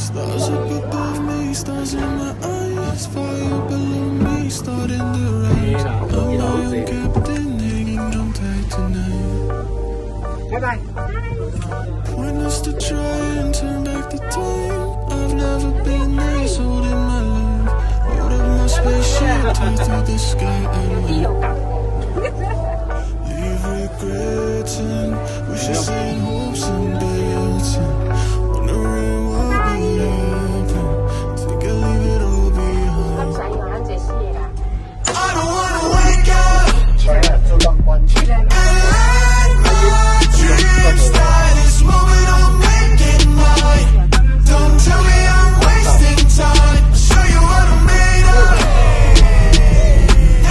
Stars up above me, stars in my eyes, fire below me, starting to rise. I'm a young captain hanging on tight tonight. Bye bye. Point us to try and turn back the time. I've never been this old in my life. Load up my spaceship, fly through the sky and leave regrets and wishes and hopes and bets and wondering what would happen. Think I'll leave it all behind. I don't wanna wake up and let my dreams die. This moment I'll make it mine. Don't tell me I'm wasting time. I'll show you what I'm made of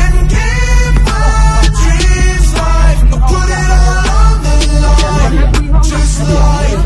and give my dreams life. I'll put it all on the line, just like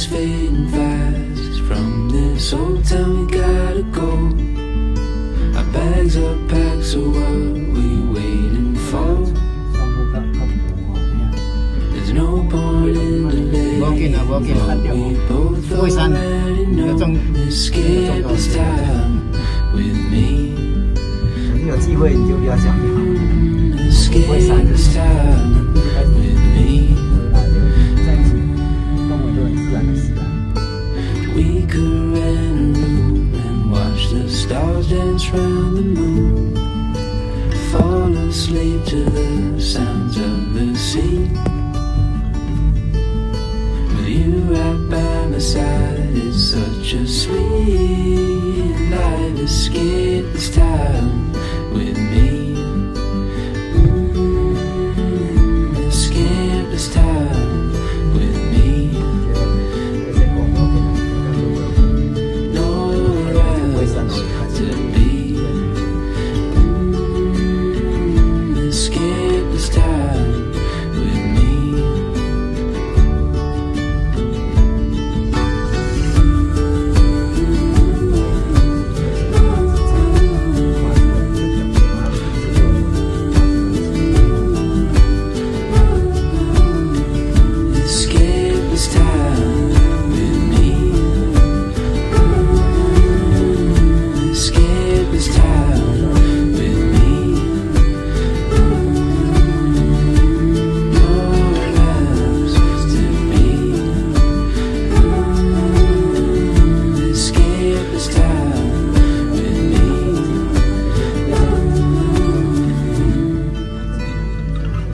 is fading fast. From this old town we gotta go. Our bags are packed, so what we waiting for? There's no point in delaying what we both already know. Escape this time with me. 你有机会你就不要讲就好。 Escape this time with me. We could rent a room and watch the stars dance round the moon. Fall asleep to the sounds of the sea. With you right by my side, it's such a sweet life. Escape this time with me. Escape this time with me. Nowhere else to be. Escape this time with me. Escape this time with me. Escape this time with me. Nowhere else to be. Escape this time with me.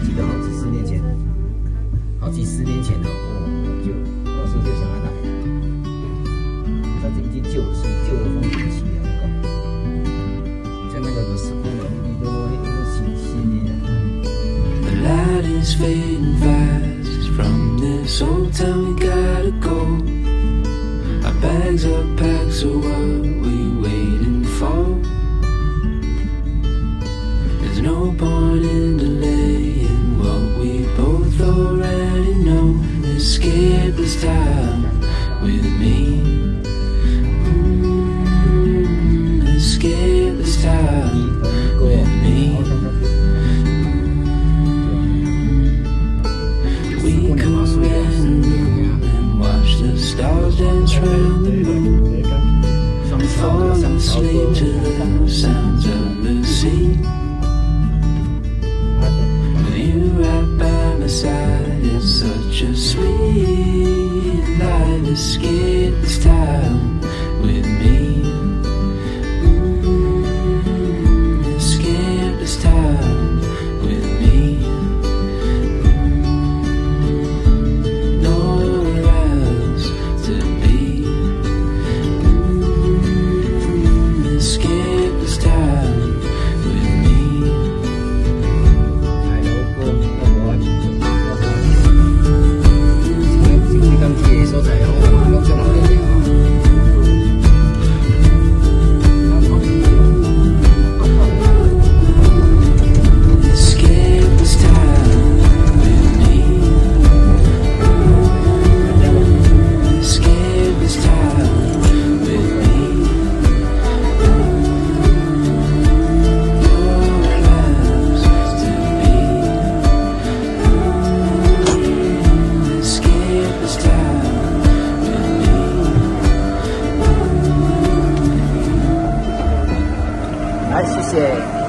记得好几十年前的我就那时候就想要来，但是已经旧的风景区了，像那个石窟窿，你都新的。 The light is fading fast. From this old town we gotta go. Our bags are packed, so what we waiting for? There's no point in delaying what we both already know. Escape this time with me. Escape this time with me. We could rent a room and watch the stars dance round the moon. Fall asleep to the sounds of the sea. With you right by my side, it's such a sweet life. Escape this time with me. Escape this time with me. Nowhere else to be. Escape this time with me. 海螺沟刚去所在哦，用这么的地方。Escape this time with me. Escape this time with me. Nowhere else to be. Escape this time with me. 来，谢谢。